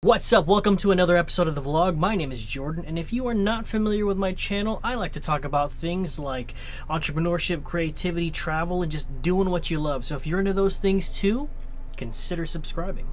What's up? Welcome to another episode of the vlog. My name is Jordan, and if you are not familiar with my channel, I like to talk about things like entrepreneurship, creativity, travel, and just doing what you love. So if you're into those things too, consider subscribing.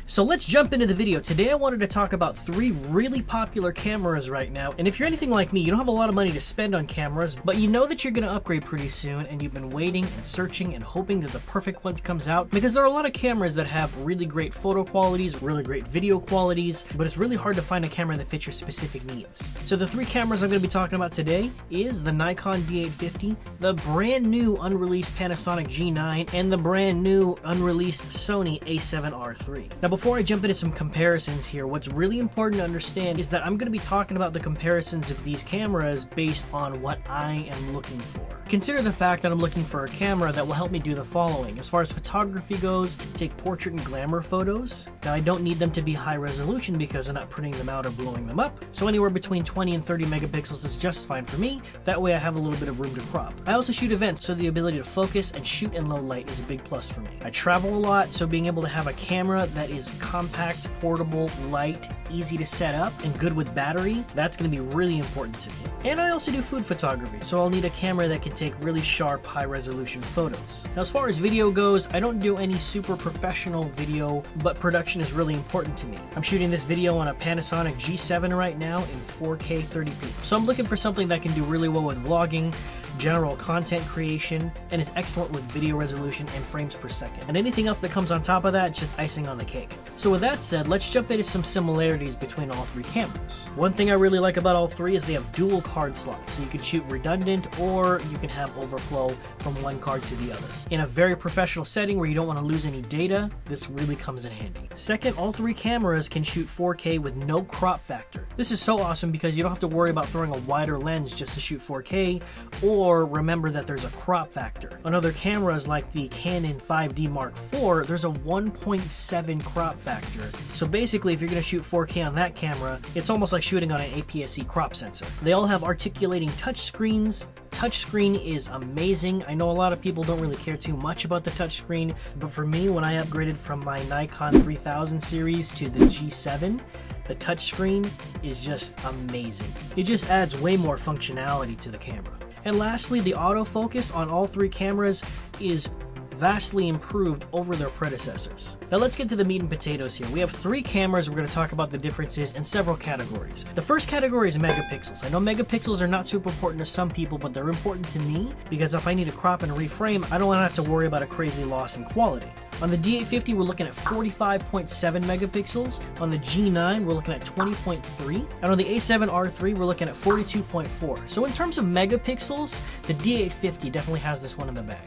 So let's jump into the video. Today I wanted to talk about 3 really popular cameras right now. And if you're anything like me, you don't have a lot of money to spend on cameras, but you know that you're going to upgrade pretty soon, and you've been waiting and searching and hoping that the perfect one comes out, because there are a lot of cameras that have really great photo qualities, really great video qualities, but it's really hard to find a camera that fits your specific needs. So the 3 cameras I'm going to be talking about today is the Nikon D850, the brand new unreleased Panasonic G9, and the brand new unreleased Sony A7Riii. Now before I jump into some comparisons here, what's really important to understand is that I'm going to be talking about the comparisons of these cameras based on what I am looking for. Consider the fact that I'm looking for a camera that will help me do the following. As far as photography goes, take portrait and glamour photos. Now I don't need them to be high resolution because I'm not printing them out or blowing them up, so anywhere between 20 and 30 megapixels is just fine for me. That way I have a little bit of room to crop. I also shoot events, so the ability to focus and shoot in low light is a big plus for me. I travel a lot, so being able to have a camera that is compact, portable, light, easy to set up, and good with battery, that's going to be really important to me. And I also do food photography, so I'll need a camera that can take really sharp, high-resolution photos. Now, as far as video goes, I don't do any super professional video, but production is really important to me. I'm shooting this video on a Panasonic G7 right now in 4K 30p. So I'm looking for something that can do really well with vlogging, general content creation, and is excellent with video resolution and frames per second. And anything else that comes on top of that, it's just icing on the cake. So with that said, let's jump into some similarities between all 3 cameras. One thing I really like about all 3 is they have dual card slots, so you can shoot redundant or you can have overflow from one card to the other. In a very professional setting where you don't want to lose any data, this really comes in handy. Second, all 3 cameras can shoot 4K with no crop factor. This is so awesome because you don't have to worry about throwing a wider lens just to shoot 4K, or remember that there's a crop factor. On other cameras like the Canon 5D Mark IV, there's a 1.7 crop factor. So basically, if you're going to shoot 4K on that camera, it's almost like shooting on an APS-C crop sensor. They all have articulating touchscreens. Touchscreen is amazing. I know a lot of people don't really care too much about the touchscreen, but for me, when I upgraded from my Nikon 3000 series to the G7, the touchscreen is just amazing. It just adds way more functionality to the camera. And lastly, the autofocus on all 3 cameras is vastly improved over their predecessors. Now let's get to the meat and potatoes here. We have 3 cameras. We're going to talk about the differences in several categories. The first category is megapixels. I know megapixels are not super important to some people, but they're important to me because if I need to crop and reframe, I don't want to have to worry about a crazy loss in quality. On the D850, we're looking at 45.7 megapixels. On the G9, we're looking at 20.3. And on the A7Riii, we're looking at 42.4. So in terms of megapixels, the D850 definitely has this one in the bag.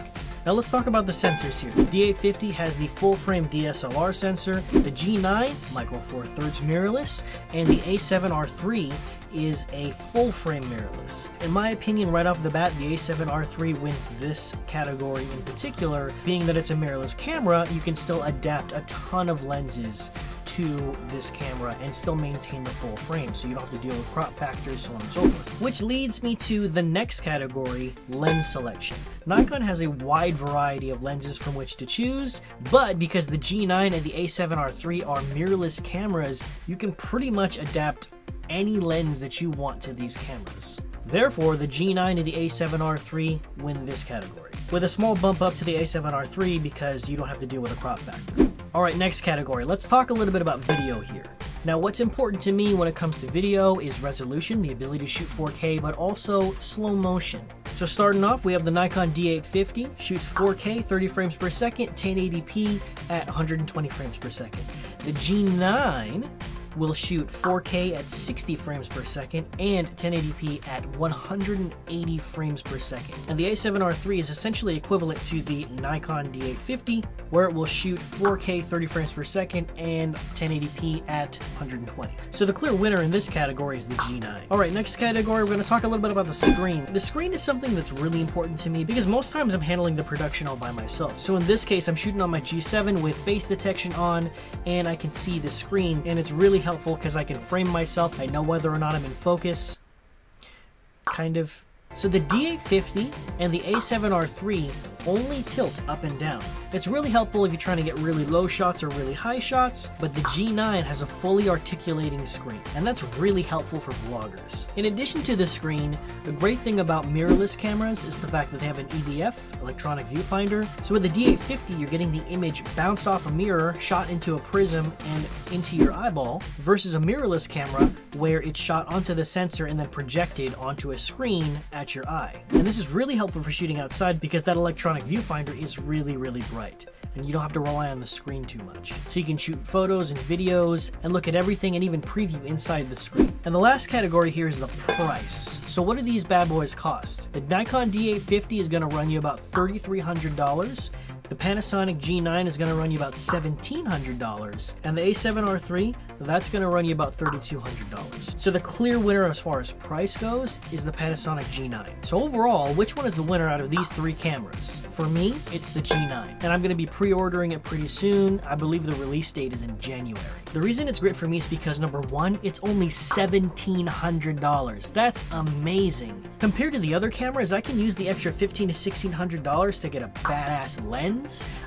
Now let's talk about the sensors here. The D850 has the full-frame DSLR sensor, the G9, micro four thirds mirrorless, and the A7Riii is a full-frame mirrorless. In my opinion, right off the bat, the A7Riii wins this category in particular. Being that it's a mirrorless camera, you can still adapt a ton of lenses to this camera and still maintain the full frame, so you don't have to deal with crop factors, so on and so forth. Which leads me to the next category, lens selection. Nikon has a wide variety of lenses from which to choose, but because the G9 and the A7Riii are mirrorless cameras, you can pretty much adapt any lens that you want to these cameras. Therefore, the G9 and the A7Riii win this category, with a small bump up to the A7Riii because you don't have to deal with a crop factor. Alright, next category. Let's talk a little bit about video here. Now, what's important to me when it comes to video is resolution, the ability to shoot 4K, but also slow motion. So starting off, we have the Nikon D850, shoots 4K, 30 frames per second, 1080p at 120 frames per second. The G9 will shoot 4K at 60 frames per second and 1080p at 180 frames per second. And the A7Riii is essentially equivalent to the Nikon D850, where it will shoot 4K 30 frames per second and 1080p at 120. So the clear winner in this category is the G9. Alright, next category, we're going to talk a little bit about the screen. The screen is something that's really important to me because most times I'm handling the production all by myself. So in this case, I'm shooting on my G7 with face detection on, and I can see the screen, and it's really helpful because I can frame myself. I know whether or not I'm in focus. Kind of. So the D850 and the A7Riii only tilt up and down. It's really helpful if you're trying to get really low shots or really high shots, but the G9 has a fully articulating screen, and that's really helpful for vloggers. In addition to the screen, the great thing about mirrorless cameras is the fact that they have an EVF, electronic viewfinder. So with the D850, you're getting the image bounced off a mirror, shot into a prism, and into your eyeball, versus a mirrorless camera where it's shot onto the sensor and then projected onto a screen at your eye. And this is really helpful for shooting outside because that electronic viewfinder is really, really bright, and you don't have to rely on the screen too much. So you can shoot photos and videos and look at everything and even preview inside the screen. And the last category here is the price. So what do these bad boys cost? The Nikon D850 is going to run you about $3,300. The Panasonic G9 is going to run you about $1,700, and the A7R3, that's going to run you about $3,200. So the clear winner as far as price goes is the Panasonic G9. So overall, which one is the winner out of these three cameras? For me, it's the G9, and I'm going to be pre-ordering it pretty soon. I believe the release date is in January. The reason it's great for me is because number one, it's only $1,700. That's amazing. Compared to the other cameras, I can use the extra $1,500 to $1,600 to get a badass lens.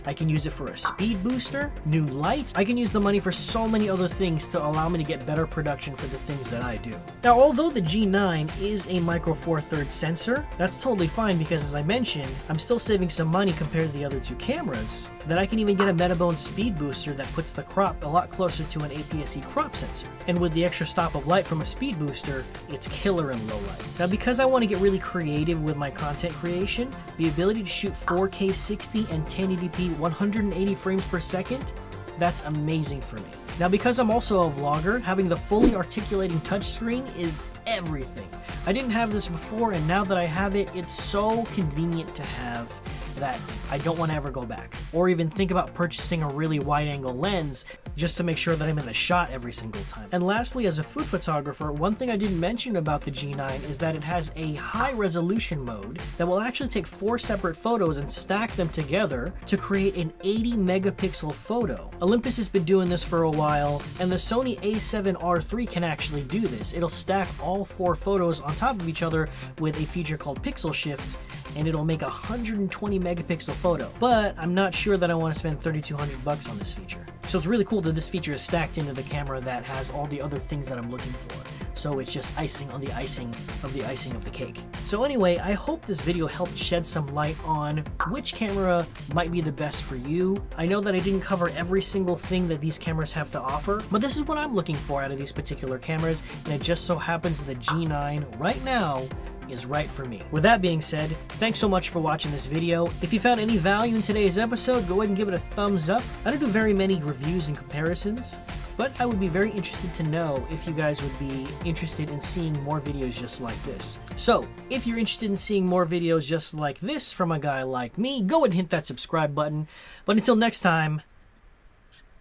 I can use it for a speed booster, new lights. I can use the money for so many other things to allow me to get better production for the things that I do. Now, although the G9 is a micro four thirds sensor, that's totally fine because, as I mentioned, I'm still saving some money compared to the other two cameras. That I can even get a Metabone speed booster that puts the crop a lot closer to an APS-C crop sensor. And with the extra stop of light from a speed booster, it's killer in low light. Now, because I want to get really creative with my content creation, the ability to shoot 4K 60 and 1080p 180 frames per second, that's amazing for me. Now, because I'm also a vlogger, having the fully articulating touchscreen is everything. I didn't have this before, and now that I have it, it's so convenient to have that I don't want to ever go back, or even think about purchasing a really wide-angle lens just to make sure that I'm in the shot every single time. And lastly, as a food photographer, one thing I didn't mention about the G9 is that it has a high-resolution mode that will actually take 4 separate photos and stack them together to create an 80-megapixel photo. Olympus has been doing this for a while, and the Sony A7Riii can actually do this. It'll stack all 4 photos on top of each other with a feature called Pixel Shift, and it'll make a 120 megapixel photo. But I'm not sure that I want to spend $3,200 on this feature. So it's really cool that this feature is stacked into the camera that has all the other things that I'm looking for. So it's just icing on the icing of the icing of the cake. So anyway, I hope this video helped shed some light on which camera might be the best for you. I know that I didn't cover every single thing that these cameras have to offer, but this is what I'm looking for out of these particular cameras, and it just so happens the G9 right now is right for me. With that being said, thanks so much for watching this video. If you found any value in today's episode, go ahead and give it a thumbs up. I don't do very many reviews and comparisons, but I would be very interested to know if you guys would be interested in seeing more videos just like this. So, if you're interested in seeing more videos just like this from a guy like me, go ahead and hit that subscribe button. But until next time,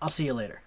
I'll see you later.